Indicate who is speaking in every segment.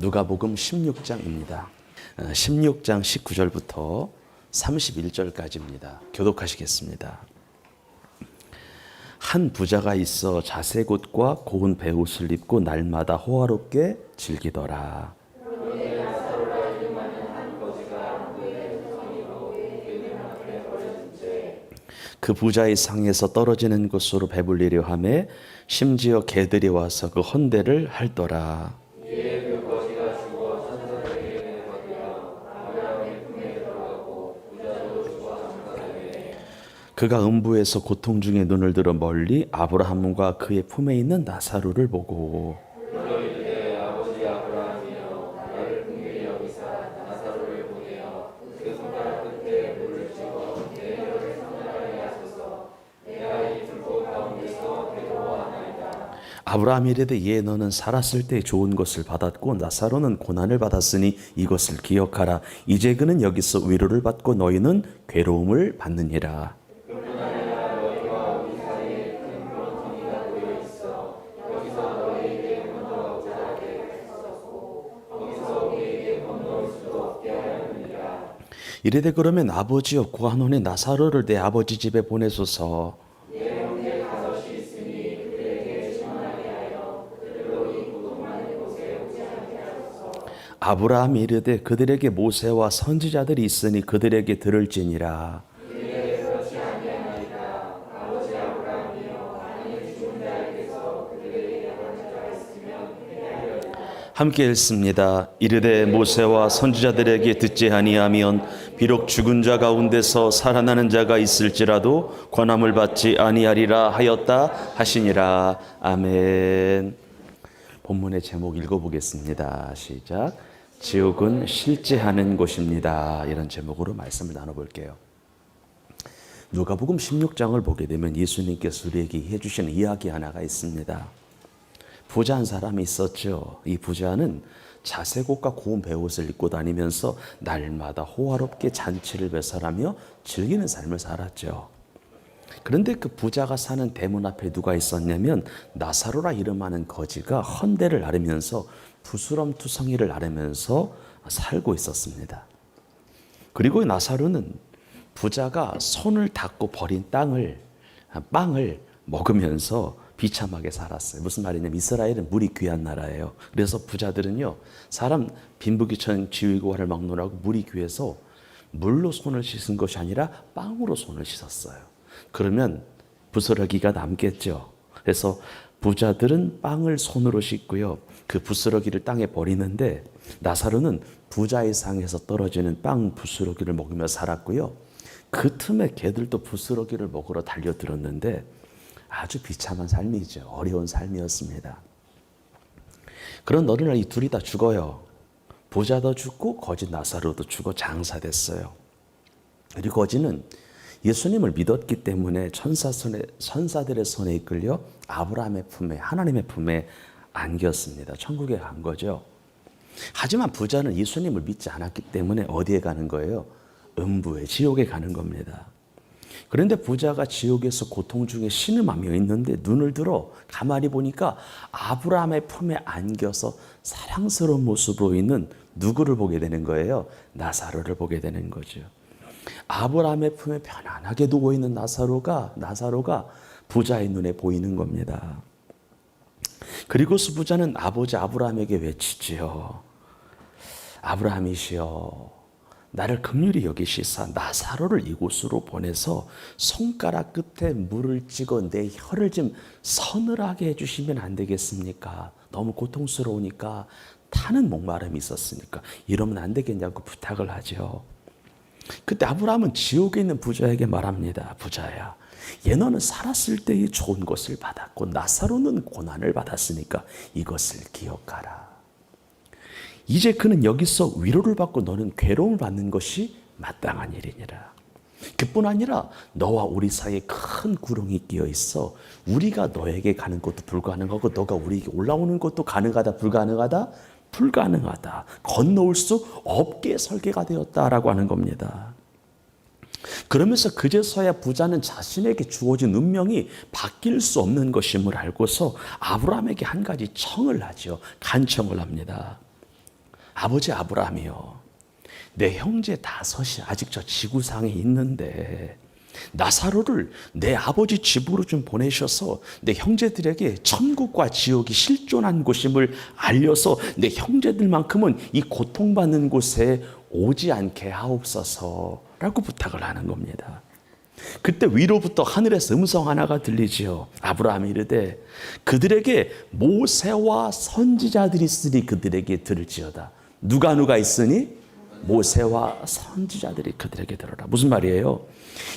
Speaker 1: 누가복음 16장입니다. 16장 19절부터 31절까지입니다. 교독하시겠습니다. 한 부자가 있어 자색옷과 고운 베옷을 입고 날마다 호화롭게 즐기더라. 그 부자의 상에서 떨어지는 곳으로 배불리려 하며 심지어 개들이 와서 그 헌대를 핥더라. 그가 음부에서 고통 중에 눈을 들어 멀리 아브라함과 그의 품에 있는 나사로를 보고 아브라함이 이르되 예 너는 살았을 때 좋은 것을 받았고 나사로는 고난을 받았으니 이것을 기억하라. 이제 그는 여기서 위로를 받고 너희는 괴로움을 받느니라. 이르되 그러면 아버지여 구하노니 나사로를 내 아버지 집에 보내소서. 아브라함이 이르되 그들에게 모세와 선지자들이 있으니 그들에게 들을지니라. 함께 읽습니다. 이르되 모세와 선지자들에게 듣지 아니하면 비록 죽은 자 가운데서 살아나는 자가 있을지라도 권함을 받지 아니하리라 하였다 하시니라. 아멘. 본문의 제목 읽어보겠습니다. 시작. 지옥은 실제하는 곳입니다. 이런 제목으로 말씀을 나눠볼게요. 누가복음 16장을 보게 되면 예수님께서 우리에게 해주신 이야기 하나가 있습니다. 부자 한 사람이 있었죠. 이 부자는 자색옷과 고운 베옷을 입고 다니면서 날마다 호화롭게 잔치를 배설하며 즐기는 삶을 살았죠. 그런데 그 부자가 사는 대문 앞에 누가 있었냐면 나사로라 이름하는 거지가 헌대를 나르면서 부스럼투성이를 나르면서 살고 있었습니다. 그리고 나사로는 부자가 손을 닦고 버린 빵을 먹으면서 비참하게 살았어요. 무슨 말이냐면 이스라엘은 물이 귀한 나라예요. 그래서 부자들은요, 사람 빈부귀천 지위고화를 막론하고 물이 귀해서 물로 손을 씻은 것이 아니라 빵으로 손을 씻었어요. 그러면 부스러기가 남겠죠. 그래서 부자들은 빵을 손으로 씻고요, 그 부스러기를 땅에 버리는데 나사로는 부자의 상에서 떨어지는 빵 부스러기를 먹으며 살았고요. 그 틈에 개들도 부스러기를 먹으러 달려들었는데 아주 비참한 삶이죠. 어려운 삶이었습니다. 그런 어느 날 이 둘이 다 죽어요. 부자도 죽고 거지 나사로도 죽어 장사됐어요. 그리고 거지는 예수님을 믿었기 때문에 천사들의 손에 이끌려 아브라함의 품에, 하나님의 품에 안겼습니다. 천국에 간 거죠. 하지만 부자는 예수님을 믿지 않았기 때문에 어디에 가는 거예요? 음부에, 지옥에 가는 겁니다. 그런데 부자가 지옥에서 고통 중에 신음하며 있는데 눈을 들어 가만히 보니까 아브라함의 품에 안겨서 사랑스러운 모습으로 있는 누구를 보게 되는 거예요? 나사로를 보게 되는 거죠. 아브라함의 품에 편안하게 누워 있는 나사로가 부자의 눈에 보이는 겁니다. 그리고서 부자는 아버지 아브라함에게 외치지요. 아브라함이시여, 나를 긍휼히 여기시사 나사로를 이곳으로 보내서 손가락 끝에 물을 찍어 내 혀를 좀 서늘하게 해주시면 안 되겠습니까? 너무 고통스러우니까, 타는 목마름이 있었으니까 이러면 안 되겠냐고 부탁을 하죠. 그때 아브라함은 지옥에 있는 부자에게 말합니다. 부자야, 얘 너는 살았을 때의 좋은 것을 받았고 나사로는 고난을 받았으니까 이것을 기억하라. 이제 그는 여기서 위로를 받고 너는 괴로움을 받는 것이 마땅한 일이니라. 그뿐 아니라 너와 우리 사이에 큰 구렁이 끼어 있어 우리가 너에게 가는 것도 불가능하고 너가 우리에게 올라오는 것도 가능하다 불가능하다? 불가능하다. 건너올 수 없게 설계가 되었다라고 하는 겁니다. 그러면서 그제서야 부자는 자신에게 주어진 운명이 바뀔 수 없는 것임을 알고서 아브라함에게 한 가지 청을 하죠. 간청을 합니다. 아버지 아브라함이요, 내 형제 다섯이 아직 저 지구상에 있는데 나사로를 내 아버지 집으로 좀 보내셔서 내 형제들에게 천국과 지옥이 실존한 곳임을 알려서 내 형제들만큼은 이 고통받는 곳에 오지 않게 하옵소서라고 부탁을 하는 겁니다. 그때 위로부터 하늘에서 음성 하나가 들리지요. 아브라함이 이르되 그들에게 모세와 선지자들이 있으니 그들에게 들을지어다. 누가 있으니? 모세와 선지자들이 그들에게 들어라. 무슨 말이에요?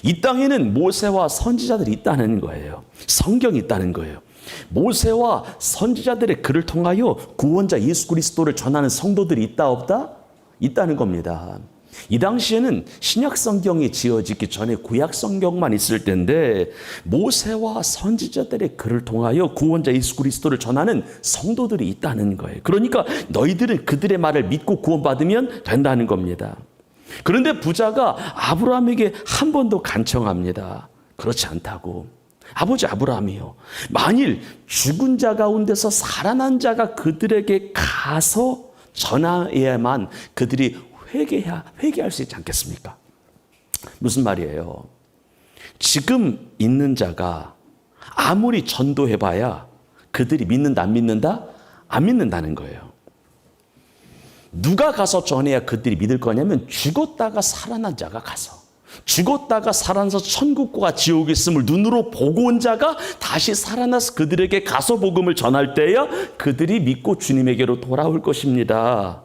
Speaker 1: 이 땅에는 모세와 선지자들이 있다는 거예요. 성경이 있다는 거예요. 모세와 선지자들의 글을 통하여 구원자 예수 그리스도를 전하는 성도들이 있다 없다? 있다는 겁니다. 이 당시에는 신약 성경이 지어지기 전에 구약 성경만 있을 때인데 모세와 선지자들의 글을 통하여 구원자 예수 그리스도를 전하는 성도들이 있다는 거예요. 그러니까 너희들은 그들의 말을 믿고 구원받으면 된다는 겁니다. 그런데 부자가 아브라함에게 한 번 더 간청합니다. 그렇지 않다고. 아버지 아브라함이요, 만일 죽은 자 가운데서 살아난 자가 그들에게 가서 전하여야만 그들이 회개할 수 있지 않겠습니까? 무슨 말이에요? 지금 있는 자가 아무리 전도해봐야 그들이 믿는다 안 믿는다? 안 믿는다는 거예요. 누가 가서 전해야 그들이 믿을 거냐면 죽었다가 살아난 자가 가서, 죽었다가 살아나서 천국과 지옥이 있음을 눈으로 보고 온 자가 다시 살아나서 그들에게 가서 복음을 전할 때야 그들이 믿고 주님에게로 돌아올 것입니다.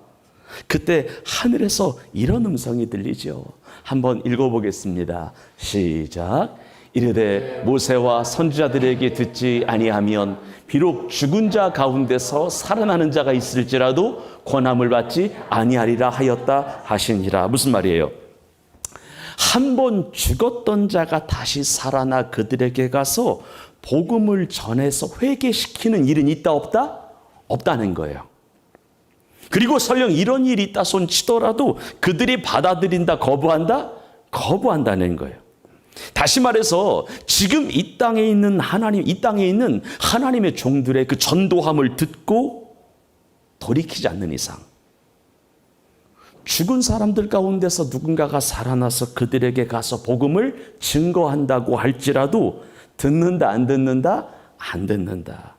Speaker 1: 그때 하늘에서 이런 음성이 들리죠. 한번 읽어보겠습니다. 시작. 이르되 모세와 선지자들에게 듣지 아니하면 비록 죽은 자 가운데서 살아나는 자가 있을지라도 권함을 받지 아니하리라 하였다 하시니라. 무슨 말이에요? 한 번 죽었던 자가 다시 살아나 그들에게 가서 복음을 전해서 회개시키는 일은 있다 없다? 없다는 거예요. 그리고 설령 이런 일이 있다 손 치더라도 그들이 받아들인다 거부한다? 거부한다는 거예요. 다시 말해서 지금 이 땅에 있는 하나님의 종들의 그 전도함을 듣고 돌이키지 않는 이상, 죽은 사람들 가운데서 누군가가 살아나서 그들에게 가서 복음을 증거한다고 할지라도 듣는다 안 듣는다? 안 듣는다.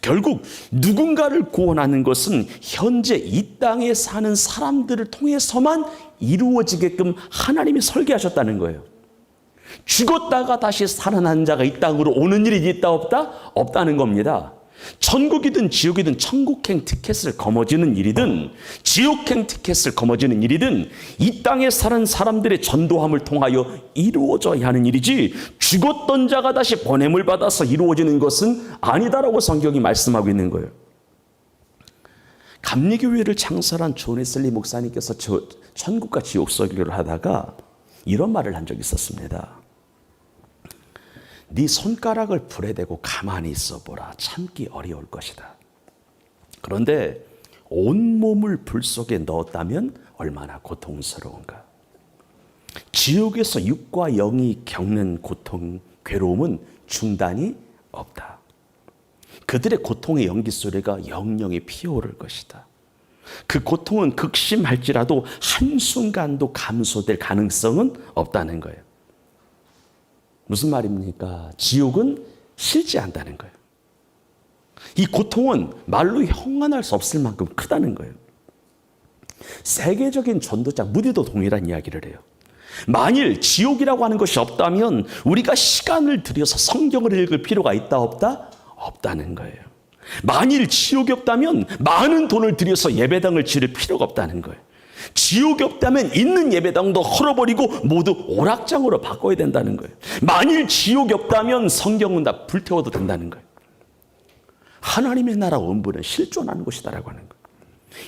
Speaker 1: 결국 누군가를 구원하는 것은 현재 이 땅에 사는 사람들을 통해서만 이루어지게끔 하나님이 설계하셨다는 거예요. 죽었다가 다시 살아난 자가 이 땅으로 오는 일이 있다 없다? 없다는 겁니다. 천국이든 지옥이든 천국행 티켓을 거머쥐는 일이든 지옥행 티켓을 거머쥐는 일이든 이 땅에 사는 사람들의 전도함을 통하여 이루어져야 하는 일이지 죽었던 자가 다시 보냄을 받아서 이루어지는 것은 아니다라고 성경이 말씀하고 있는 거예요. 감리교회를 창설한 존 웨슬리 목사님께서 천국과 지옥 설교를 하다가 이런 말을 한 적이 있었습니다. 네 손가락을 불에 대고 가만히 있어보라. 참기 어려울 것이다. 그런데 온몸을 불 속에 넣었다면 얼마나 고통스러운가. 지옥에서 육과 영이 겪는 고통, 괴로움은 중단이 없다. 그들의 고통의 연기 소리가 영영이 피어오를 것이다. 그 고통은 극심할지라도 한순간도 감소될 가능성은 없다는 거예요. 무슨 말입니까? 지옥은 싫지 않다는 거예요. 이 고통은 말로 형언할 수 없을 만큼 크다는 거예요. 세계적인 전도자 무디도 동일한 이야기를 해요. 만일 지옥이라고 하는 것이 없다면 우리가 시간을 들여서 성경을 읽을 필요가 있다 없다? 없다는 거예요. 만일 지옥이 없다면 많은 돈을 들여서 예배당을 지을 필요가 없다는 거예요. 지옥이 없다면 있는 예배당도 헐어버리고 모두 오락장으로 바꿔야 된다는 거예요. 만일 지옥이 없다면 성경은 다 불태워도 된다는 거예요. 하나님의 나라 원부는 실존하는 것이다라고 하는 거예요.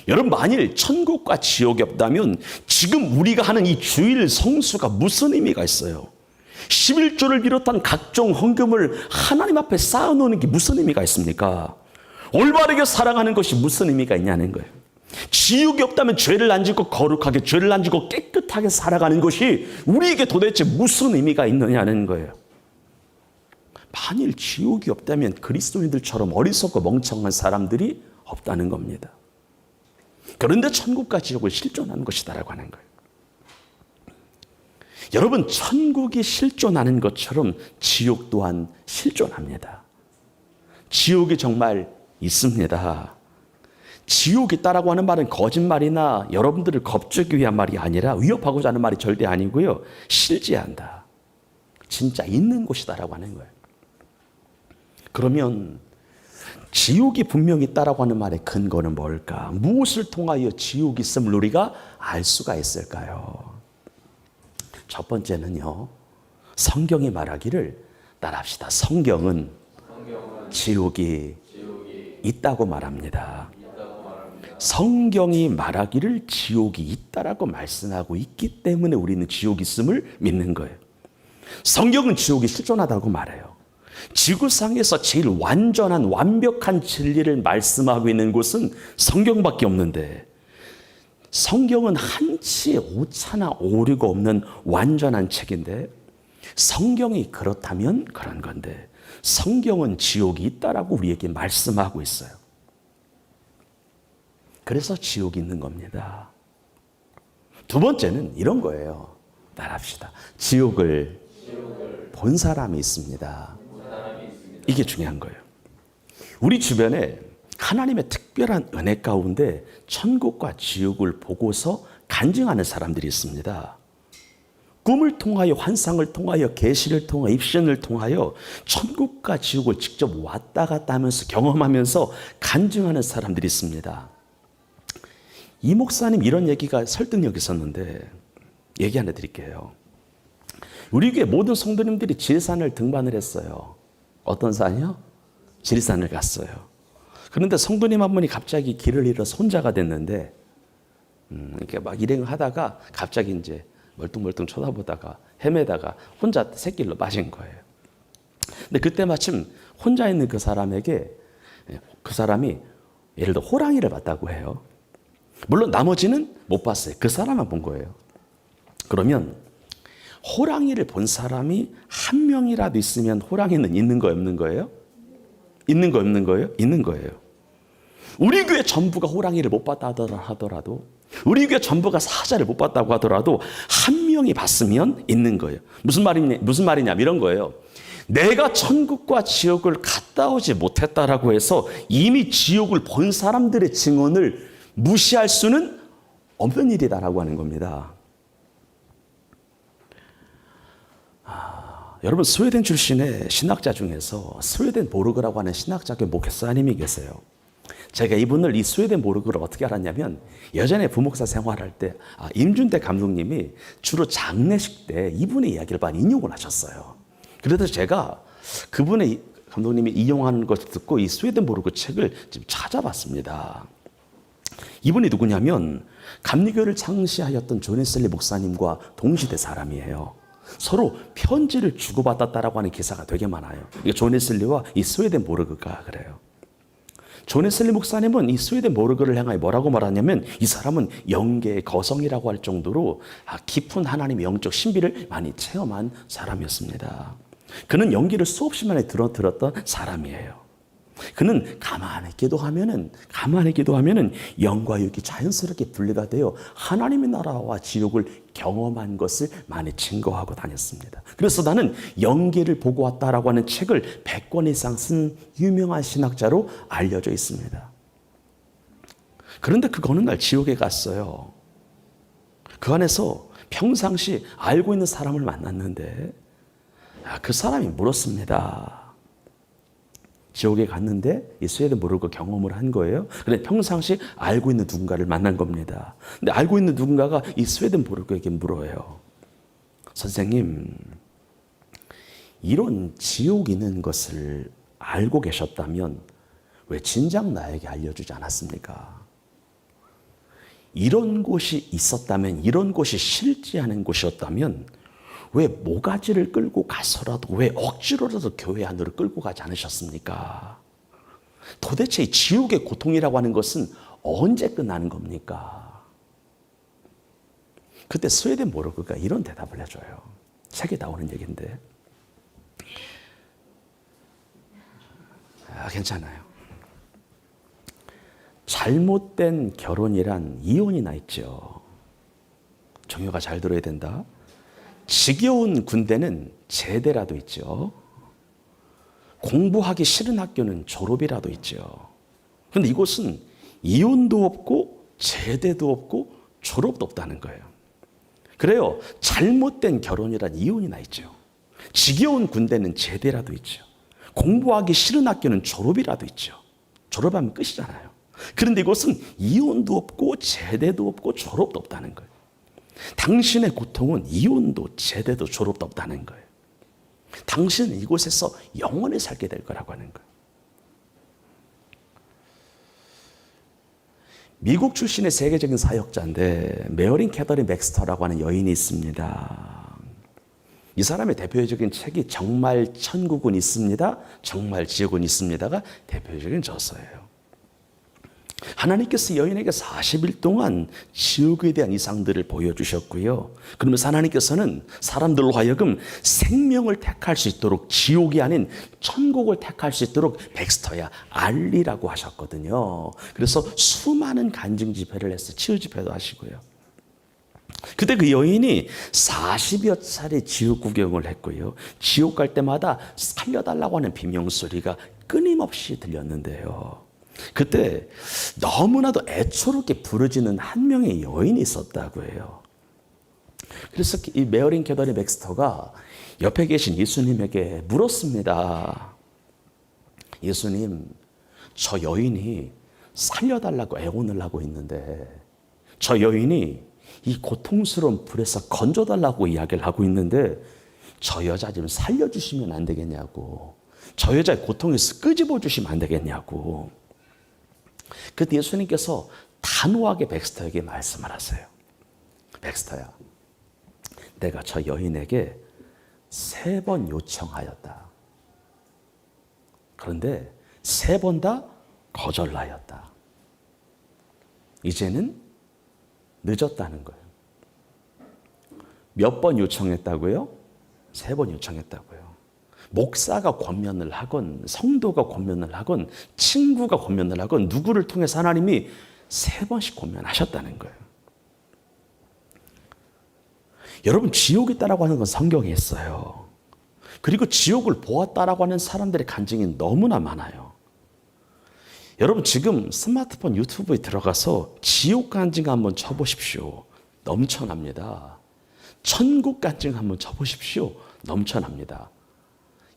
Speaker 1: 여러분, 만일 천국과 지옥이 없다면 지금 우리가 하는 이 주일 성수가 무슨 의미가 있어요? 11조를 비롯한 각종 헌금을 하나님 앞에 쌓아놓는 게 무슨 의미가 있습니까? 올바르게 살아가는 것이 무슨 의미가 있냐는 거예요. 지옥이 없다면 죄를 안 짓고 거룩하게, 죄를 안 짓고 깨끗하게 살아가는 것이 우리에게 도대체 무슨 의미가 있느냐는 거예요. 만일 지옥이 없다면 그리스도인들처럼 어리석고 멍청한 사람들이 없다는 겁니다. 그런데 천국과 지옥을 실존하는 것이다라고 하는 거예요. 여러분, 천국이 실존하는 것처럼 지옥 또한 실존합니다. 지옥이 정말 있습니다. 지옥이 있다라고 하는 말은 거짓말이나 여러분들을 겁주기 위한 말이 아니라 위협하고자 하는 말이 절대 아니고요. 실제한다. 진짜 있는 곳이다라고 하는 거예요. 그러면 지옥이 분명히 있다라고 하는 말의 근거는 뭘까? 무엇을 통하여 지옥이 있음을 우리가 알 수가 있을까요? 첫 번째는요, 성경이 말하기를 따라합시다. 성경은 지옥이 있다고 말합니다. 성경이 말하기를 지옥이 있다라고 말씀하고 있기 때문에 우리는 지옥이 있음을 믿는 거예요. 성경은 지옥이 실존하다고 말해요. 지구상에서 제일 완전한 완벽한 진리를 말씀하고 있는 곳은 성경밖에 없는데, 성경은 한치의 오차나 오류가 없는 완전한 책인데, 성경이 그렇다면 그런 건데, 성경은 지옥이 있다라고 우리에게 말씀하고 있어요. 그래서 지옥이 있는 겁니다. 두 번째는 이런 거예요. 따라합시다. 지옥을 본 사람이 있습니다. 이게 중요한 거예요. 우리 주변에 하나님의 특별한 은혜 가운데 천국과 지옥을 보고서 간증하는 사람들이 있습니다. 꿈을 통하여, 환상을 통하여, 계시를 통하여, 입신을 통하여 천국과 지옥을 직접 왔다 갔다 하면서 경험하면서 간증하는 사람들이 있습니다. 이 목사님 이런 얘기가 설득력이 있었는데 얘기 하나 드릴게요. 우리 교회 모든 성도님들이 지리산을 등반을 했어요. 어떤 산이요? 지리산을 갔어요. 그런데 성도님 한 분이 갑자기 길을 잃어서 혼자가 됐는데, 이렇게 막 일행을 하다가 갑자기 이제 멀뚱멀뚱 쳐다보다가 헤매다가 혼자 샛길로 빠진 거예요. 근데 그때 마침 혼자 있는 그 사람에게, 그 사람이 예를 들어 호랑이를 봤다고 해요. 물론 나머지는 못 봤어요. 그 사람만 본 거예요. 그러면 호랑이를 본 사람이 한 명이라도 있으면 호랑이는 있는 거 없는 거예요? 있는 거 없는 거예요? 있는 거예요. 우리 교회 전부가 호랑이를 못 봤다 하더라도, 우리 교회 전부가 사자를 못 봤다고 하더라도 한 명이 봤으면 있는 거예요. 무슨 말이냐 이런 거예요. 내가 천국과 지옥을 갔다 오지 못했다라고 해서 이미 지옥을 본 사람들의 증언을 무시할 수는 없는 일이다라고 하는 겁니다. 여러분, 스웨덴 출신의 신학자 중에서 스웨덴 보르그라고 하는 신학자교 목사님이 계세요. 제가 이분을, 이 스웨덴 보르그를 어떻게 알았냐면, 예전에 부목사 생활할 때 임준대 감독님이 주로 장례식 때 이분의 이야기를 많이 인용을 하셨어요. 그래서 제가 그분의, 감독님이 인용하는 것을 듣고 이 스웨덴 보르그 책을 지금 찾아봤습니다. 이분이 누구냐면 감리교를 창시하였던 존 웨슬리 목사님과 동시대 사람이에요. 서로 편지를 주고받았다라고 하는 기사가 되게 많아요. 존 웨슬리와 이 스웨덴 보르그가 그래요. 존 웨슬리 목사님은 이 스웨덴 보르그를 향하여 뭐라고 말하냐면, 이 사람은 영계의 거성이라고 할 정도로 깊은 하나님의 영적 신비를 많이 체험한 사람이었습니다. 그는 연기를 수없이 많이 들었던 사람이에요. 그는 가만히 기도하면은 영과 육이 자연스럽게 분리가 되어 하나님의 나라와 지옥을 경험한 것을 많이 증거하고 다녔습니다. 그래서 나는 영계를 보고 왔다라고 하는 책을 100권 이상 쓴 유명한 신학자로 알려져 있습니다. 그런데 그가 어느 날 지옥에 갔어요. 그 안에서 평상시 알고 있는 사람을 만났는데, 그 사람이 물었습니다. 지옥에 갔는데 이 스웨덴 보르그 경험을 한 거예요. 그런데 평상시 알고 있는 누군가를 만난 겁니다. 근데 알고 있는 누군가가 이 스웨덴 보르그에게 물어요. 선생님, 이런 지옥이 있는 것을 알고 계셨다면 왜 진작 나에게 알려주지 않았습니까? 이런 곳이 있었다면, 이런 곳이 실제하는 곳이었다면 왜 모가지를 끌고 가서라도, 왜 억지로라도 교회 안으로 끌고 가지 않으셨습니까? 도대체 이 지옥의 고통이라고 하는 것은 언제 끝나는 겁니까? 그때 스웨덴 보르그가 이런 대답을 해줘요. 책에 나오는 얘기인데. 괜찮아요. 잘못된 결혼이란 이혼이 나 있죠. 정효가 잘 들어야 된다. 지겨운 군대는 제대라도 있죠. 공부하기 싫은 학교는 졸업이라도 있죠. 그런데 이곳은 이혼도 없고 제대도 없고 졸업도 없다는 거예요. 그래요. 잘못된 결혼이란 이혼이 나 있죠. 지겨운 군대는 제대라도 있죠. 공부하기 싫은 학교는 졸업이라도 있죠. 졸업하면 끝이잖아요. 그런데 이곳은 이혼도 없고 제대도 없고 졸업도 없다는 거예요. 당신의 고통은 이혼도 제대도 졸업도 없다는 거예요. 당신은 이곳에서 영원히 살게 될 거라고 하는 거예요. 미국 출신의 세계적인 사역자인데 메어린 캐더린 맥스터라고 하는 여인이 있습니다. 이 사람의 대표적인 책이 정말 천국은 있습니다, 정말 지옥은 있습니다가 대표적인 저서예요. 하나님께서 여인에게 40일 동안 지옥에 대한 이상들을 보여주셨고요. 그러면서 하나님께서는 사람들로 하여금 생명을 택할 수 있도록, 지옥이 아닌 천국을 택할 수 있도록 백스터야 알리라고 하셨거든요. 그래서 수많은 간증 집회를 해서 치유 집회도 하시고요. 그때 그 여인이 40여 차례 지옥 구경을 했고요. 지옥 갈 때마다 살려달라고 하는 비명소리가 끊임없이 들렸는데요. 그때 너무나도 애초롭게 부르짖는 한 명의 여인이 있었다고 해요. 그래서 이 메어린 캐더린 맥스터가 옆에 계신 예수님에게 물었습니다. 예수님, 저 여인이 살려달라고 애원을 하고 있는데, 저 여인이 이 고통스러운 불에서 건져달라고 이야기를 하고 있는데, 저 여자 좀 살려주시면 안 되겠냐고, 저 여자의 고통에서 끄집어 주시면 안 되겠냐고. 그때 예수님께서 단호하게 백스터에게 말씀을 하세요. 백스터야, 내가 저 여인에게 3번 요청하였다. 그런데 3번 다 거절하였다. 이제는 늦었다는 거예요. 몇 번 요청했다고요? 3번 요청했다고요. 목사가 권면을 하건, 성도가 권면을 하건, 친구가 권면을 하건, 누구를 통해서 하나님이 3번씩 권면하셨다는 거예요. 여러분, 지옥이 있다라고 하는 건 성경에 있어요. 그리고 지옥을 보았다라고 하는 사람들의 간증이 너무나 많아요. 여러분, 지금 스마트폰 유튜브에 들어가서 지옥 간증 한번 쳐보십시오. 넘쳐납니다. 천국 간증 한번 쳐보십시오. 넘쳐납니다.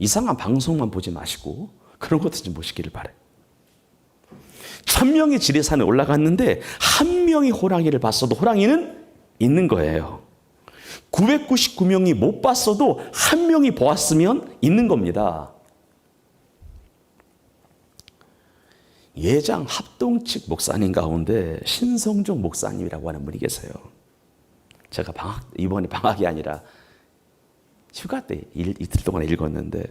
Speaker 1: 이상한 방송만 보지 마시고 그런 것도 좀 보시기를 바라요. 1000명이 지리산에 올라갔는데 1명이 호랑이를 봤어도 호랑이는 있는 거예요. 999명이 못 봤어도 1명이 보았으면 있는 겁니다. 예장 합동 측 목사님 가운데 신성종 목사님이라고 하는 분이 계세요. 제가 이번에 방학이 아니라 휴가 때 이틀 동안 읽었는데,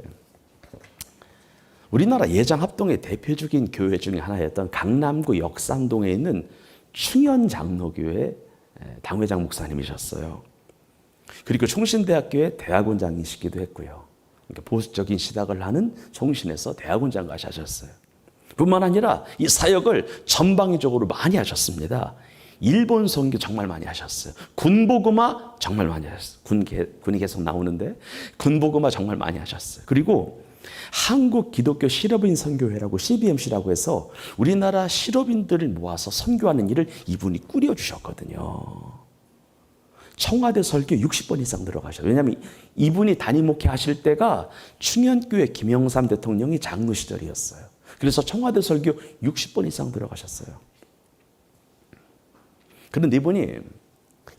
Speaker 1: 우리나라 예장 합동의 대표적인 교회 중에 하나였던 강남구 역삼동에 있는 충현장로교회 당회장 목사님이셨어요. 그리고 총신대학교의 대학원장이시기도 했고요. 그러니까 보수적인 신학을 하는 총신에서 대학원장까지 하셨어요. 뿐만 아니라 이 사역을 전방위적으로 많이 하셨습니다. 일본 선교 정말 많이 하셨어요. 군복음화 정말 많이 하셨어요. 군이 계속 나오는데 군복음화 정말 많이 하셨어요. 그리고 한국 기독교 실업인 선교회라고 CBMC라고 해서 우리나라 실업인들을 모아서 선교하는 일을 이분이 꾸려주셨거든요. 청와대 설교 60번 이상 들어가셔요. 왜냐하면 이분이 담임 목회 하실 때가 충현교회 김영삼 대통령이 장로 시절이었어요. 그래서 청와대 설교 60번 이상 들어가셨어요. 그런데 이분이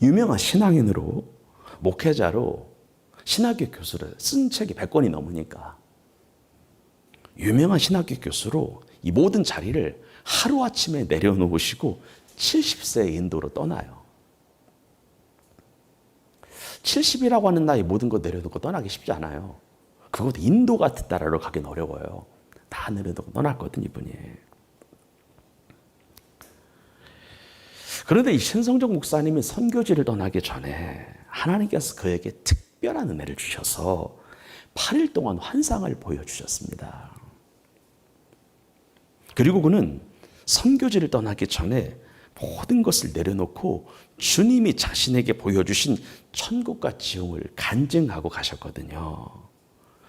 Speaker 1: 유명한 신앙인으로, 목회자로, 신학교 교수를 쓴 책이 100권이 넘으니까 유명한 신학교 교수로 이 모든 자리를 하루아침에 내려놓으시고 70세의 인도로 떠나요. 70이라고 하는 나이 모든 거 내려놓고 떠나기 쉽지 않아요. 그것도 인도 같은 나라로 가긴 어려워요. 다 내려놓고 떠났거든, 이분이. 그런데 이 신성종 목사님이 선교지를 떠나기 전에 하나님께서 그에게 특별한 은혜를 주셔서 8일 동안 환상을 보여주셨습니다. 그리고 그는 선교지를 떠나기 전에 모든 것을 내려놓고 주님이 자신에게 보여주신 천국과 지옥을 간증하고 가셨거든요.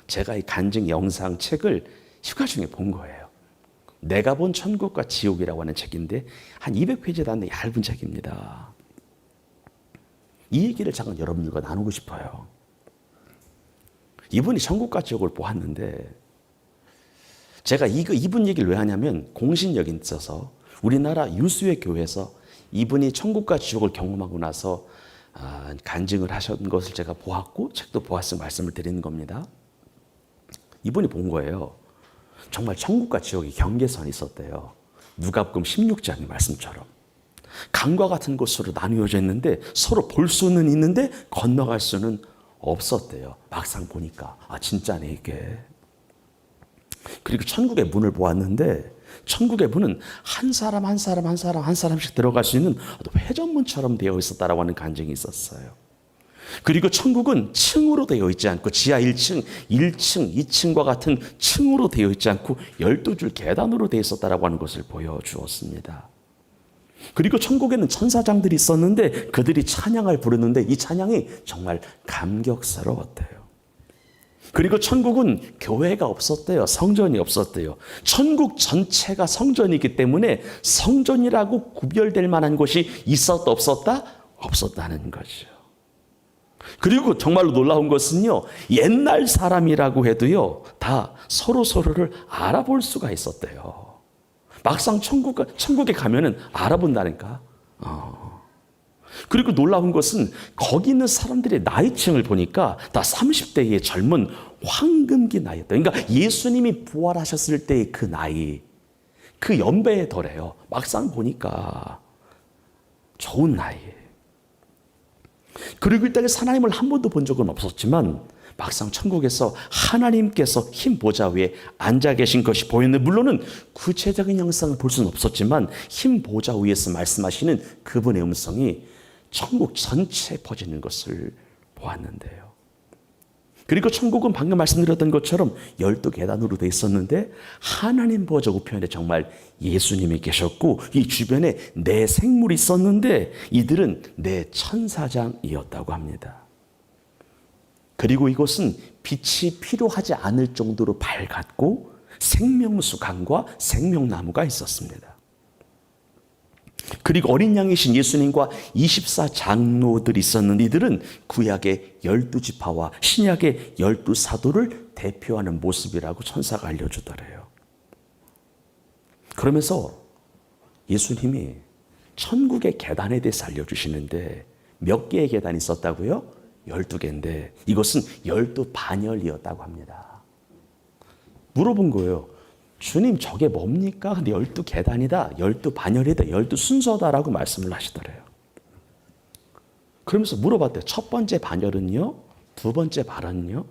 Speaker 1: 제가 이 간증 영상 책을 휴가 중에 본 거예요. 내가 본 천국과 지옥이라고 하는 책인데 한 200페이지도 안 되는 얇은 책입니다. 이 얘기를 잠깐 여러분들과 나누고 싶어요. 이분이 천국과 지옥을 보았는데 제가 이분 얘기를 왜 하냐면 공신력이 있어서 우리나라 유수의 교회에서 이분이 천국과 지옥을 경험하고 나서 간증을 하신 것을 제가 보았고 책도 보았으면 말씀을 드리는 겁니다. 이분이 본 거예요. 정말 천국과 지옥의 경계선이 있었대요. 누가복음 16장의 말씀처럼. 강과 같은 곳으로 나누어져 있는데 서로 볼 수는 있는데 건너갈 수는 없었대요. 막상 보니까 진짜네 이게. 그리고 천국의 문을 보았는데 천국의 문은 한 사람씩 들어갈 수 있는 회전문처럼 되어 있었다라고 하는 간증이 있었어요. 그리고 천국은 층으로 되어 있지 않고 지하 1층, 1층, 2층과 같은 층으로 되어 있지 않고 12줄 계단으로 되어 있었다라고 하는 것을 보여주었습니다. 그리고 천국에는 천사장들이 있었는데 그들이 찬양을 부르는데 이 찬양이 정말 감격스러웠대요. 그리고 천국은 교회가 없었대요. 성전이 없었대요. 천국 전체가 성전이기 때문에 성전이라고 구별될 만한 곳이 있었다 없었다? 없었다는 거죠. 그리고 정말로 놀라운 것은요. 옛날 사람이라고 해도요. 다 서로를 알아볼 수가 있었대요. 막상 천국에 가면은 알아본다니까. 그리고 놀라운 것은 거기 있는 사람들의 나이층을 보니까 다 30대의 젊은 황금기 나이였다. 그러니까 예수님이 부활하셨을 때의 그 나이, 그 연배에 덜해요. 막상 보니까 좋은 나이예요. 그리고 이 땅에서 하나님을 한 번도 본 적은 없었지만 막상 천국에서 하나님께서 흰 보좌 위에 앉아 계신 것이 보였는데 물론은 구체적인 형상을 볼 수는 없었지만 흰 보좌 위에서 말씀하시는 그분의 음성이 천국 전체에 퍼지는 것을 보았는데요. 그리고 천국은 방금 말씀드렸던 것처럼 12계단으로 되어 있었는데 하나님 보좌 우편에 정말 예수님이 계셨고 이 주변에 네 생물이 있었는데 이들은 네 천사장이었다고 합니다. 그리고 이곳은 빛이 필요하지 않을 정도로 밝았고 생명수 강과 생명나무가 있었습니다. 그리고 어린 양이신 예수님과 24장로들이 있었는데 이들은 구약의 12지파와 신약의 12사도를 대표하는 모습이라고 천사가 알려주더래요. 그러면서 예수님이 천국의 계단에 대해서 알려주시는데 몇 개의 계단이 있었다고요? 12개인데 이것은 12반열이었다고 합니다. 물어본 거예요. 주님 저게 뭡니까? 근데 12계단이다, 12반열이다, 12순서다라고 말씀을 하시더래요. 그러면서 물어봤대요. 첫 번째 반열은요? 두 번째 반열은요?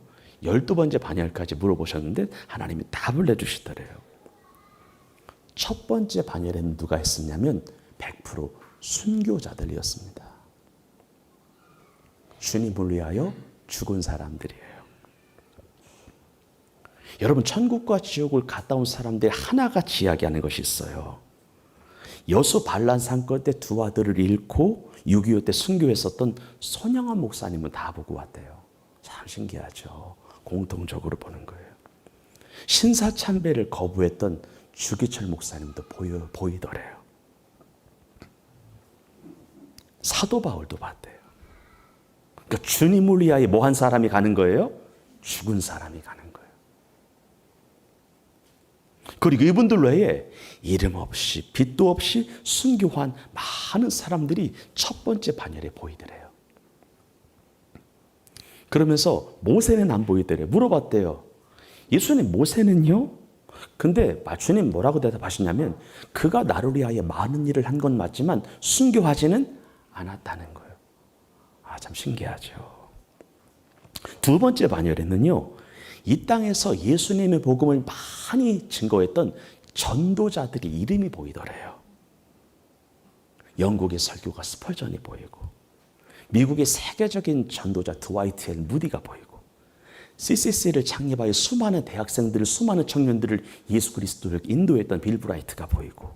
Speaker 1: 12번째 반열까지 물어보셨는데 하나님이 답을 내주시더래요. 첫 번째 반열에는 누가 있었냐면 100% 순교자들이었습니다. 주님을 위하여 죽은 사람들이에요. 여러분 천국과 지옥을 갔다 온 사람들이 하나같이 이야기하는 것이 있어요. 여수 반란 사건 때 두 아들을 잃고 6.25 때 순교했었던 손영환 목사님은 다 보고 왔대요. 참 신기하죠. 공통적으로 보는 거예요. 신사참배를 거부했던 주기철 목사님도 보이더래요. 사도 바울도 봤대요. 그러니까 주님을 위하여 뭐 한 사람이 가는 거예요? 죽은 사람이 가는 거예요. 그리고 이분들 외에 이름 없이 빛도 없이 순교한 많은 사람들이 첫 번째 반열에 보이더래요. 그러면서 모세는 안 보이더래요. 물어봤대요. 예수님 모세는요? 근데 주님 뭐라고 대답하시냐면 그가 나를 위하여 많은 일을 한 건 맞지만 순교하지는 않았다는 거예요. 참 신기하죠. 두 번째 반열에는요. 이 땅에서 예수님의 복음을 많이 증거했던 전도자들의 이름이 보이더래요. 영국의 설교가 스펄전이 보이고 미국의 세계적인 전도자 드와이트 엘 무디가 보이고 CCC를 창립하여 수많은 대학생들을 수많은 청년들을 예수 그리스도를 인도했던 빌 브라이트가 보이고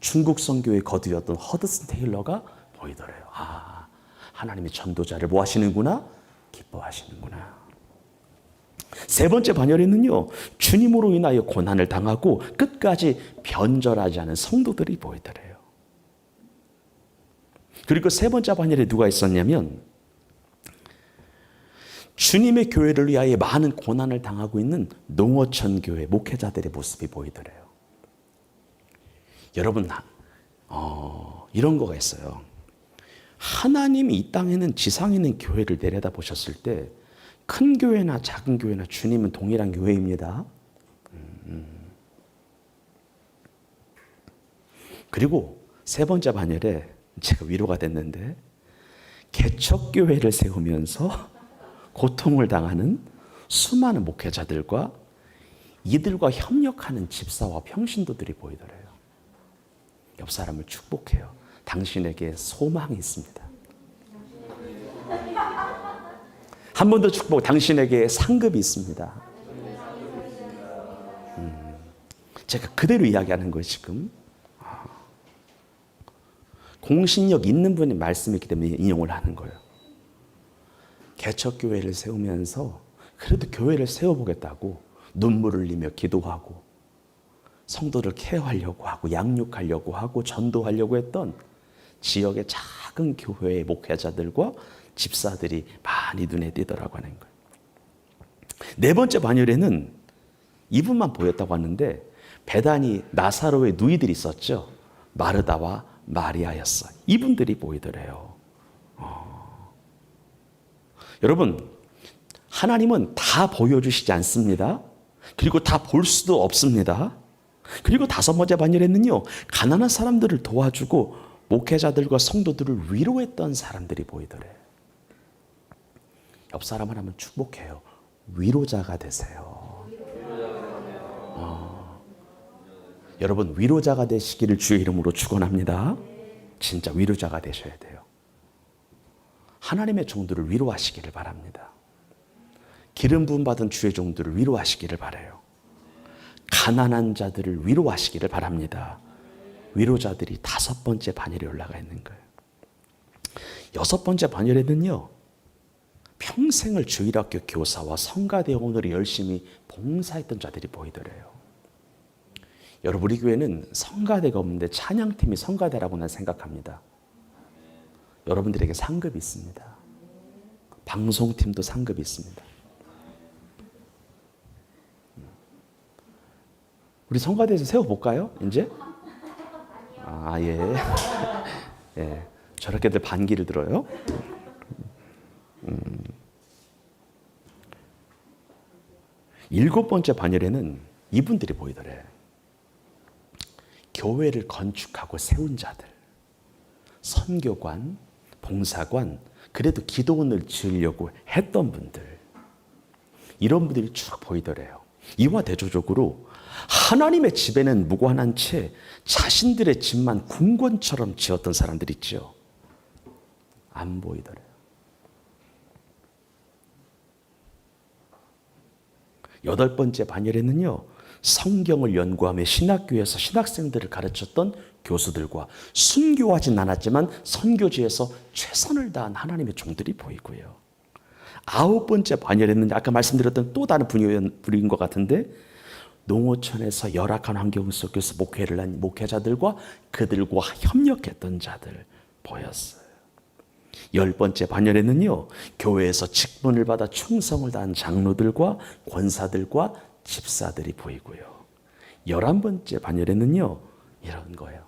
Speaker 1: 중국 선교의 거두였던 허드슨 테일러가 보이더래요. 아, 하나님이 전도자를 뭐 하시는구나? 기뻐하시는구나. 세 번째 반열에는요, 주님으로 인하여 고난을 당하고 끝까지 변절하지 않은 성도들이 보이더래요. 그리고 세 번째 반열에 누가 있었냐면, 주님의 교회를 위하여 많은 고난을 당하고 있는 농어촌 교회 목회자들의 모습이 보이더래요. 여러분, 이런 거가 있어요. 하나님이 이 땅에는 지상에 있는 교회를 내려다 보셨을 때 큰 교회나 작은 교회나 주님은 동일한 교회입니다. 그리고 세 번째 반열에 제가 위로가 됐는데, 개척교회를 세우면서 고통을 당하는 수많은 목회자들과 이들과 협력하는 집사와 평신도들이 보이더래요. 옆 사람을 축복해요. 당신에게 소망이 있습니다. 한 번 더 축복, 당신에게 상급이 있습니다. 제가 그대로 이야기하는 거예요, 지금. 공신력 있는 분의 말씀이기 때문에 인용을 하는 거예요. 개척교회를 세우면서 그래도 교회를 세워보겠다고 눈물을 흘리며 기도하고 성도를 케어하려고 하고 양육하려고 하고 전도하려고 했던 지역의 작은 교회의 목회자들과 집사들이 많이 눈에 띄더라고 하는 거예요. 네 번째 반열에는 이분만 보였다고 하는데, 베다니 나사로의 누이들이 있었죠. 마르다와 마리아였어. 이분들이 보이더래요. 여러분, 하나님은 다 보여주시지 않습니다. 그리고 다 볼 수도 없습니다. 그리고 다섯 번째 반열에는요, 가난한 사람들을 도와주고 목회자들과 성도들을 위로했던 사람들이 보이더래요. 옆 사람을 한번 축복해요. 위로자가 되세요. 여러분, 위로자가 되시기를 주의 이름으로 축원합니다. 진짜 위로자가 되셔야 돼요. 하나님의 종들을 위로하시기를 바랍니다. 기름 부음 받은 주의 종들을 위로하시기를 바라요. 가난한 자들을 위로하시기를 바랍니다. 위로자들이 다섯 번째 반열에 올라가 있는 거예요. 여섯 번째 반열에는요, 평생을 주일학교 교사와 성가대원으로 열심히 봉사했던 자들이 보이더래요. 여러분, 우리 교회는 성가대가 없는데 찬양팀이 성가대라고 난 생각합니다. 여러분들에게 상급이 있습니다. 방송팀도 상급이 있습니다. 우리 성가대에서 세워볼까요? 이제? 예. 예. 저렇게들 반기를 들어요. 일곱 번째 반열에는 이분들이 보이더래. 교회를 건축하고 세운 자들, 선교관, 봉사관, 그래도 기도원을 지으려고 했던 분들, 이런 분들이 쭉 보이더래요. 이와 대조적으로 하나님의 집에는 무관한 채 자신들의 집만 궁궐처럼 지었던 사람들 있죠. 안 보이더래요. 여덟 번째 반열에는요, 성경을 연구하며 신학교에서 신학생들을 가르쳤던 교수들과 순교하진 않았지만 선교지에서 최선을 다한 하나님의 종들이 보이고요. 아홉 번째 반열에는 아까 말씀드렸던 또 다른 분위기인 것 같은데, 농어촌에서 열악한 환경 속에서 목회를 한 목회자들과 그들과 협력했던 자들 보였어요. 열 번째 반열에는요, 교회에서 직분을 받아 충성을 다한 장로들과 권사들과 집사들이 보이고요. 11번째 반열에는요, 이런 거예요.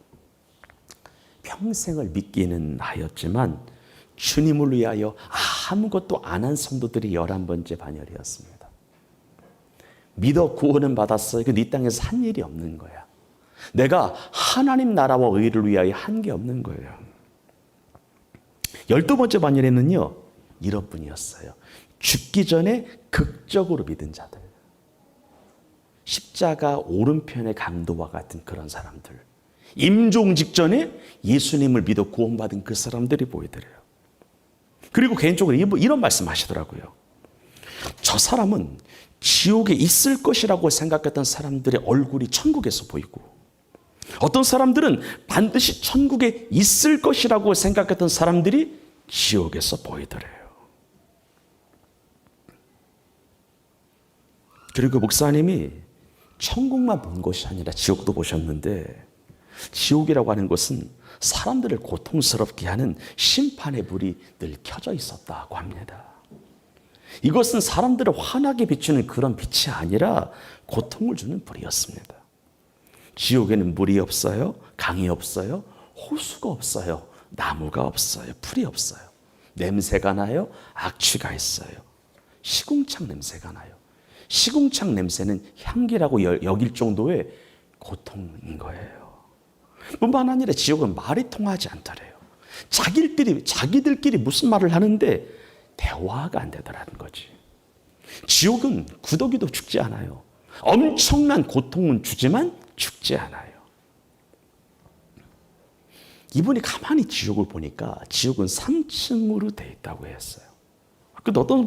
Speaker 1: 평생을 믿기는 하였지만 주님을 위하여 아무것도 안 한 성도들이 11번째 반열이었습니다. 믿어 구원은 받았어요. 이 땅에서 한 일이 없는 거야. 내가 하나님 나라와 의를 위하여 한 게 없는 거예요. 12번째 반열에는요, 이런 분이었어요. 죽기 전에 극적으로 믿은 자들. 십자가 오른편의 강도와 같은 그런 사람들. 임종 직전에 예수님을 믿어 구원받은 그 사람들이 보이더래요. 그리고 개인적으로 이런 말씀 하시더라고요. 저 사람은 지옥에 있을 것이라고 생각했던 사람들의 얼굴이 천국에서 보이고, 어떤 사람들은 반드시 천국에 있을 것이라고 생각했던 사람들이 지옥에서 보이더래요. 그리고 목사님이 천국만 본 것이 아니라 지옥도 보셨는데, 지옥이라고 하는 것은 사람들을 고통스럽게 하는 심판의 불이 늘 켜져 있었다고 합니다. 이것은 사람들을 환하게 비추는 그런 빛이 아니라 고통을 주는 불이었습니다. 지옥에는 물이 없어요, 강이 없어요, 호수가 없어요, 나무가 없어요, 풀이 없어요. 냄새가 나요, 악취가 있어요. 시궁창 냄새가 나요. 시궁창 냄새는 향기라고 여길 정도의 고통인 거예요. 뿐만 아니라 지옥은 말이 통하지 않더래요. 자기들끼리 무슨 말을 하는데 대화가 안 되더라는 거지. 지옥은 구더기도 죽지 않아요. 엄청난 고통은 주지만 죽지 않아요. 이분이 가만히 지옥을 보니까 지옥은 3층으로 되어 있다고 했어요. 근데 어떤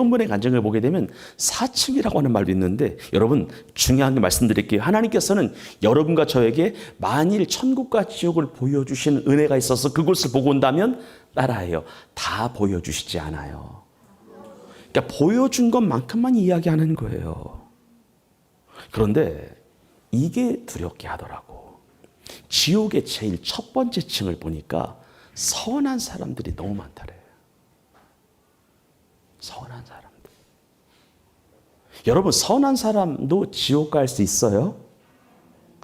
Speaker 1: 분의 간증을 보게 되면 4층이라고 하는 말도 있는데, 여러분 중요한 게 말씀드릴게요. 하나님께서는 여러분과 저에게 만일 천국과 지옥을 보여주시는 은혜가 있어서 그곳을 보고 온다면 따라해요. 다 보여주시지 않아요. 그러니까 보여준 것만큼만 이야기하는 거예요. 그런데 이게 두렵게 하더라고. 지옥의 제일 첫 번째 층을 보니까 선한 사람들이 너무 많다래. 선한 사람들. 여러분, 선한 사람도 지옥 갈 수 있어요?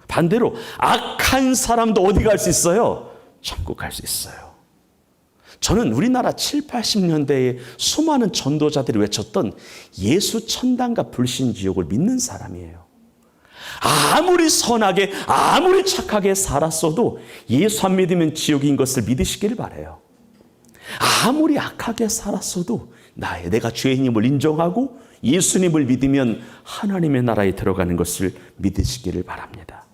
Speaker 1: 반대로 악한 사람도 어디 갈 수 있어요? 천국 갈 수 있어요. 저는 우리나라 7, 80년대에 수많은 전도자들이 외쳤던 예수 천당과 불신 지옥을 믿는 사람이에요. 아무리 선하게, 아무리 착하게 살았어도 예수 안 믿으면 지옥인 것을 믿으시길 바라요. 아무리 악하게 살았어도 내가 죄인임을 인정하고 예수님을 믿으면 하나님의 나라에 들어가는 것을 믿으시기를 바랍니다.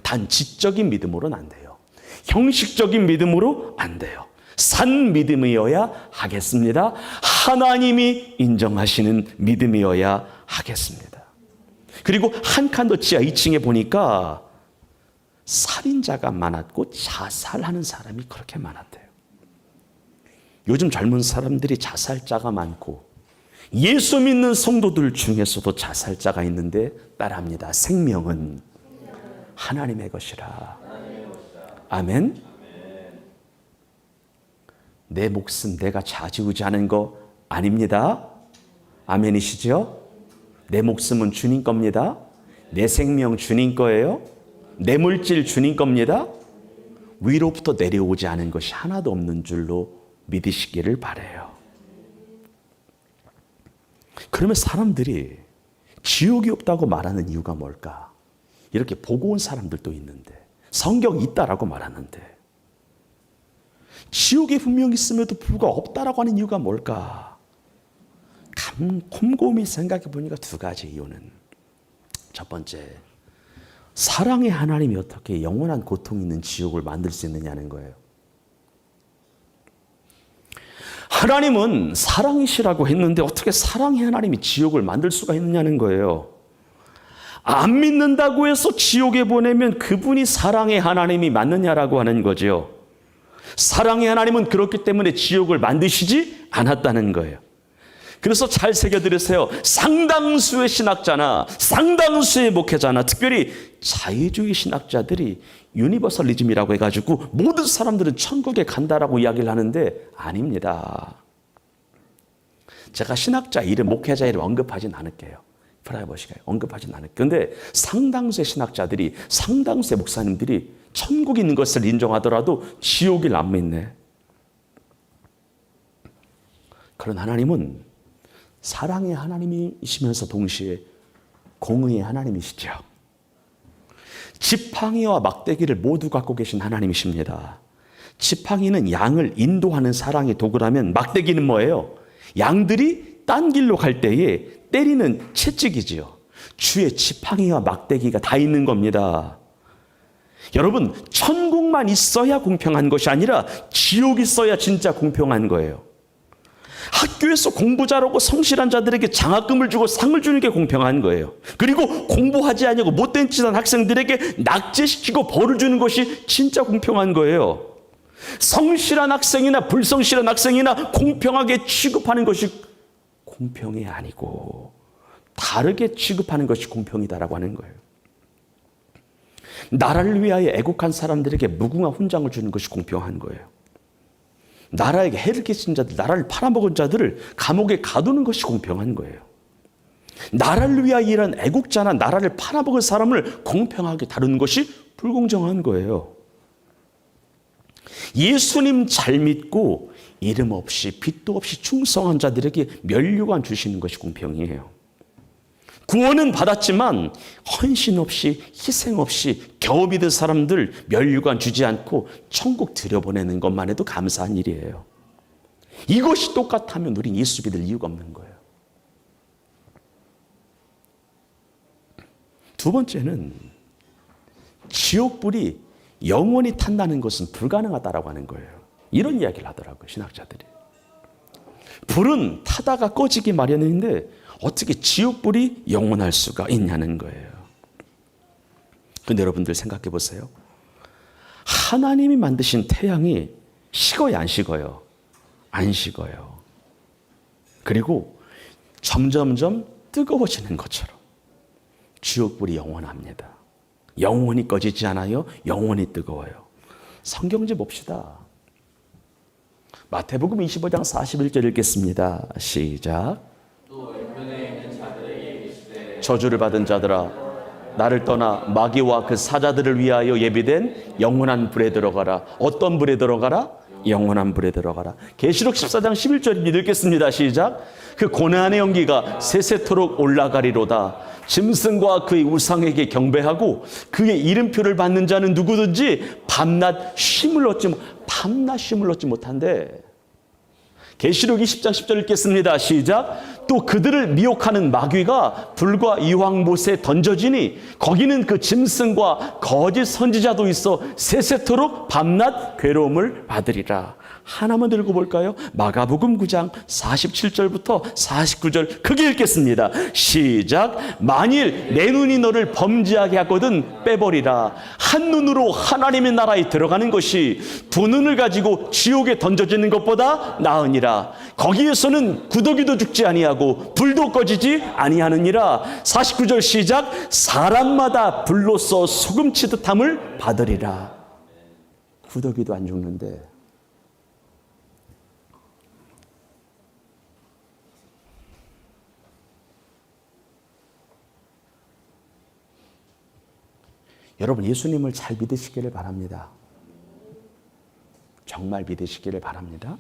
Speaker 1: 단 지적인 믿음으로는 안 돼요. 형식적인 믿음으로 안 돼요. 산 믿음이어야 하겠습니다. 하나님이 인정하시는 믿음이어야 하겠습니다. 그리고 한 칸 더 지하 2층에 보니까 살인자가 많았고 자살하는 사람이 그렇게 많았대요. 요즘 젊은 사람들이 자살자가 많고 예수 믿는 성도들 중에서도 자살자가 있는데 따라합니다. 생명은 하나님의 것이라. 아멘. 내 목숨 내가 좌지우지하는 거 아닙니다. 아멘이시죠? 내 목숨은 주님 겁니다. 내 생명 주님 거예요. 내 물질 주님 겁니다. 위로부터 내려오지 않은 것이 하나도 없는 줄로 믿으시기를 바라요. 그러면 사람들이 지옥이 없다고 말하는 이유가 뭘까? 이렇게 보고 온 사람들도 있는데, 성경이 있다라고 말하는데 지옥에 분명히 있음에도 불구하고 없다라고 하는 이유가 뭘까? 곰곰이 생각해 보니까 두 가지 이유는, 첫 번째, 사랑의 하나님이 어떻게 영원한 고통 있는 지옥을 만들 수 있느냐는 거예요. 하나님은 사랑이시라고 했는데 어떻게 사랑의 하나님이 지옥을 만들 수가 있느냐는 거예요. 안 믿는다고 해서 지옥에 보내면 그분이 사랑의 하나님이 맞느냐라고 하는 거죠. 사랑의 하나님은 그렇기 때문에 지옥을 만드시지 않았다는 거예요. 그래서 잘 새겨들으세요. 상당수의 신학자나 상당수의 목회자나 특별히 자유주의 신학자들이 유니버설리즘이라고 해가지고 모든 사람들은 천국에 간다라고 이야기를 하는데 아닙니다. 제가 신학자 이름, 목회자 이름 언급하진 않을게요. 프라이버시가 언급하진 않을게요. 그런데 상당수의 신학자들이, 상당수의 목사님들이 천국이 있는 것을 인정하더라도 지옥을 안 믿네. 그런 하나님은 사랑의 하나님이시면서 동시에 공의의 하나님이시죠. 지팡이와 막대기를 모두 갖고 계신 하나님이십니다. 지팡이는 양을 인도하는 사랑의 도구라면 막대기는 뭐예요? 양들이 딴 길로 갈 때에 때리는 채찍이지요. 주의 지팡이와 막대기가 다 있는 겁니다. 여러분, 천국만 있어야 공평한 것이 아니라 지옥이 있어야 진짜 공평한 거예요. 학교에서 공부 잘하고 성실한 자들에게 장학금을 주고 상을 주는 게 공평한 거예요. 그리고 공부하지 않냐고 못된 짓한 학생들에게 낙제시키고 벌을 주는 것이 진짜 공평한 거예요. 성실한 학생이나 불성실한 학생이나 공평하게 취급하는 것이 공평이 아니고 다르게 취급하는 것이 공평이다라고 하는 거예요. 나라를 위하여 애국한 사람들에게 무궁화 훈장을 주는 것이 공평한 거예요. 나라에게 해를 끼친 자들, 나라를 팔아먹은 자들을 감옥에 가두는 것이 공평한 거예요. 나라를 위하여 일한 애국자나 나라를 팔아먹은 사람을 공평하게 다루는 것이 불공정한 거예요. 예수님 잘 믿고 이름 없이 빚도 없이 충성한 자들에게 면류관 주시는 것이 공평이에요. 구원은 받았지만 헌신 없이 희생 없이 겨우 믿은 사람들 면류관 주지 않고 천국 들여보내는 것만 해도 감사한 일이에요. 이것이 똑같다면 우린 예수 믿을 이유가 없는 거예요. 두 번째는 지옥불이 영원히 탄다는 것은 불가능하다라고 하는 거예요. 이런 이야기를 하더라고요, 신학자들이. 불은 타다가 꺼지기 마련인데 어떻게 지옥불이 영원할 수가 있냐는 거예요. 근데 여러분들 생각해 보세요. 하나님이 만드신 태양이 식어요, 안 식어요? 안 식어요. 그리고 점점점 뜨거워지는 것처럼 지옥불이 영원합니다. 영원히 꺼지지 않아요. 영원히 뜨거워요. 성경제 봅시다. 마태복음 25장 41절 읽겠습니다. 시작. 저주를 받은 자들아, 나를 떠나 마귀와 그 사자들을 위하여 예비된 영원한 불에 들어가라. 어떤 불에 들어가라? 영원한 불에 들어가라. 계시록 14장 11절 읽겠습니다. 시작. 그 고난의 연기가 세세토록 올라가리로다. 짐승과 그의 우상에게 경배하고 그의 이름표를 받는 자는 누구든지 밤낮 쉼을 얻지 못한대. 계시록 20장 10절 읽겠습니다. 시작. 또 그들을 미혹하는 마귀가 불과 이황못에 던져지니 거기는 그 짐승과 거짓 선지자도 있어 세세토록 밤낮 괴로움을 받으리라. 하나만 들고 볼까요? 마가복음 9장 47절부터 49절 크게 읽겠습니다. 시작. 만일 내 눈이 너를 범죄하게 하거든 빼버리라. 한 눈으로 하나님의 나라에 들어가는 것이 두 눈을 가지고 지옥에 던져지는 것보다 나으니라. 거기에서는 구더기도 죽지 아니하고 불도 꺼지지 아니하느니라. 49절 시작. 사람마다 불로써 소금치듯함을 받으리라. 구더기도 안 죽는데 여러분 예수님을 잘 믿으시기를 바랍니다. 정말 믿으시기를 바랍니다.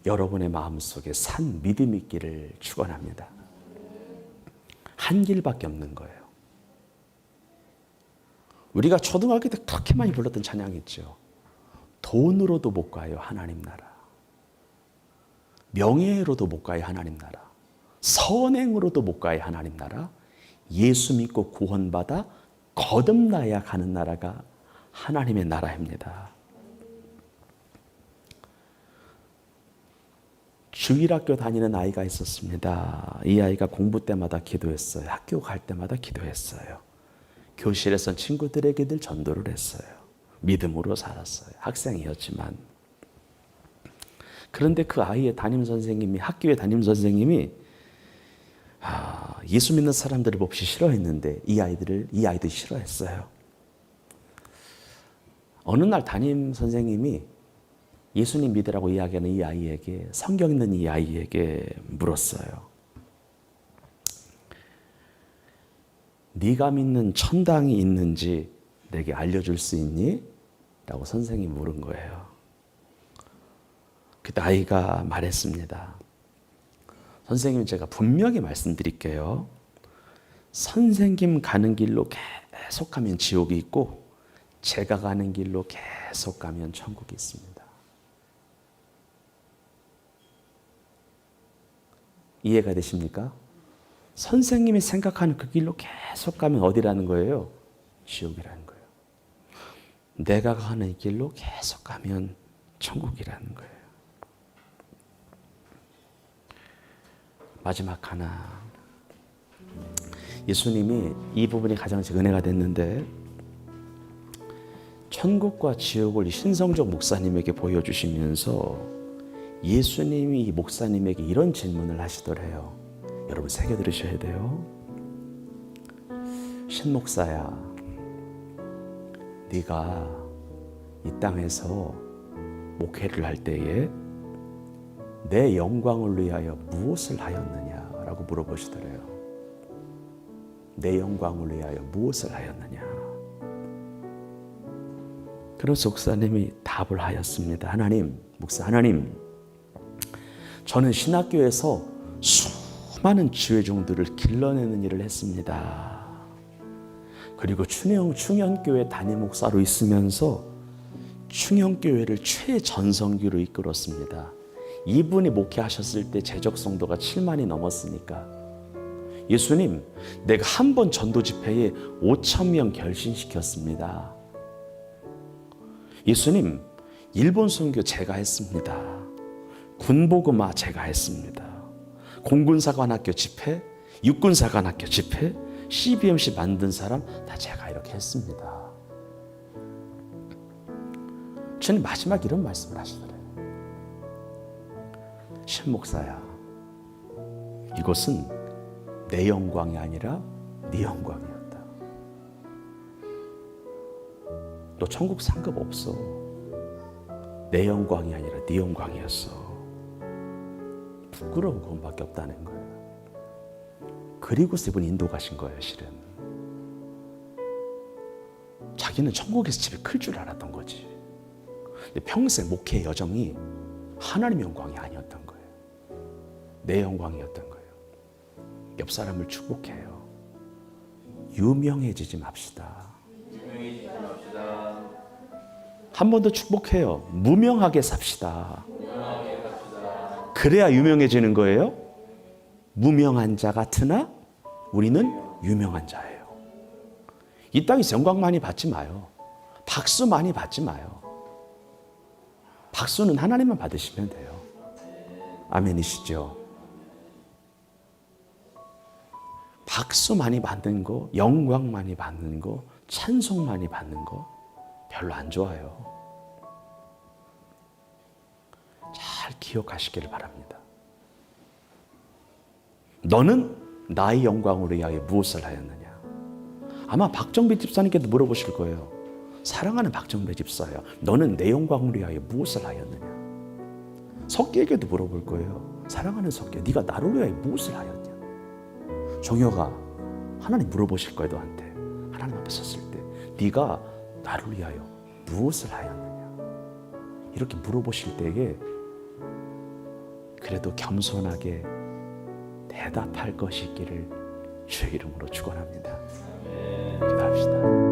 Speaker 1: 여러분의 마음속에 산 믿음이 있기를 축원합니다. 한 길밖에 없는 거예요. 우리가 초등학교 때 그렇게 많이 불렀던 찬양이 있죠. 돈으로도 못 가요 하나님 나라. 명예로도 못 가요 하나님 나라. 선행으로도 못 가요 하나님 나라. 예수 믿고 구원받아 거듭나야 가는 나라가 하나님의 나라입니다. 주일학교 다니는 아이가 있었습니다. 이 아이가 공부 때마다 기도했어요. 학교 갈 때마다 기도했어요. 교실에선 친구들에게 늘 전도를 했어요. 믿음으로 살았어요. 학생이었지만. 그런데 그 아이의 담임선생님이, 학교의 담임선생님이 예수 믿는 사람들을 몹시 싫어했는데 이 아이도 싫어했어요. 어느 날 담임 선생님이 예수님 믿으라고 이야기하는 이 아이에게, 성경 있는 이 아이에게 물었어요. 네가 믿는 천당이 있는지 내게 알려줄 수 있니? 라고 선생님이 물은 거예요. 그때 아이가 말했습니다. 선생님, 제가 분명히 말씀드릴게요. 선생님 가는 길로 계속 가면 지옥이 있고 제가 가는 길로 계속 가면 천국이 있습니다. 이해가 되십니까? 선생님이 생각하는 그 길로 계속 가면 어디라는 거예요? 지옥이라는 거예요. 내가 가는 길로 계속 가면 천국이라는 거예요. 마지막 하나. 예수님이 이 부분이 가장 은혜가 됐는데 천국과 지옥을 신성적 목사님에게 보여주시면서 예수님이 이 목사님에게 이런 질문을 하시더래요. 여러분 새겨 들으셔야 돼요. 신목사야, 네가 이 땅에서 목회를 할 때에 내 영광을 위하여 무엇을 하였느냐라고 물어보시더래요. 내 영광을 위하여 무엇을 하였느냐. 그래서 목사님이 답을 하였습니다. 하나님, 목사 하나님, 저는 신학교에서 수많은 지회종들을 길러내는 일을 했습니다. 그리고 충현교회 담임 목사로 있으면서 충현교회를 최전성기로 이끌었습니다. 이분이 목회하셨을 때 재적 성도가 7만이 넘었으니까 예수님, 내가 한 번 전도 집회에 5,000명 결신시켰습니다. 예수님, 일본 선교 제가 했습니다. 군복음화 제가 했습니다. 공군사관학교 집회, 육군사관학교 집회, CBMC 만든 사람 다 제가 이렇게 했습니다. 주님 마지막 이런 말씀을 하시더래요. 신목사야, 이것은 내 영광이 아니라 네 영광이었다. 너 천국 상급 없어. 내 영광이 아니라 네 영광이었어. 부끄러운 그것밖에 없다는 거예요. 그리고서 이분 인도 가신 거예요. 실은 자기는 천국에서 집에 클 줄 알았던 거지. 근데 평생 목회 여정이 하나님의 영광이 아니었던 거예요. 내 영광이었던 거예요. 옆 사람을 축복해요. 유명해지지 맙시다. 한 번 더 축복해요. 무명하게 삽시다. 그래야 유명해지는 거예요. 무명한 자 같으나 우리는 유명한 자예요. 이 땅에서 영광 많이 받지 마요. 박수 많이 받지 마요. 박수는 하나님만 받으시면 돼요. 아멘이시죠? 박수 많이 받는 거, 영광 많이 받는 거, 찬송 많이 받는 거 별로 안 좋아요. 잘 기억하시기를 바랍니다. 너는 나의 영광을 위하여 무엇을 하였느냐? 아마 박정배 집사님께도 물어보실 거예요. 사랑하는 박정배 집사야, 너는 내 영광을 위하여 무엇을 하였느냐? 석기에게도 물어볼 거예요. 사랑하는 석기, 네가 나를 위하여 무엇을 하였냐? 종혁아, 하나님 물어보실 거예요. 너한테 하나님 앞에 섰을 때 네가 나를 위하여 무엇을 하였느냐? 이렇게 물어보실 때에 그래도 겸손하게 대답할 것이 있기를 주의 이름으로 축원합니다. 기도합시다.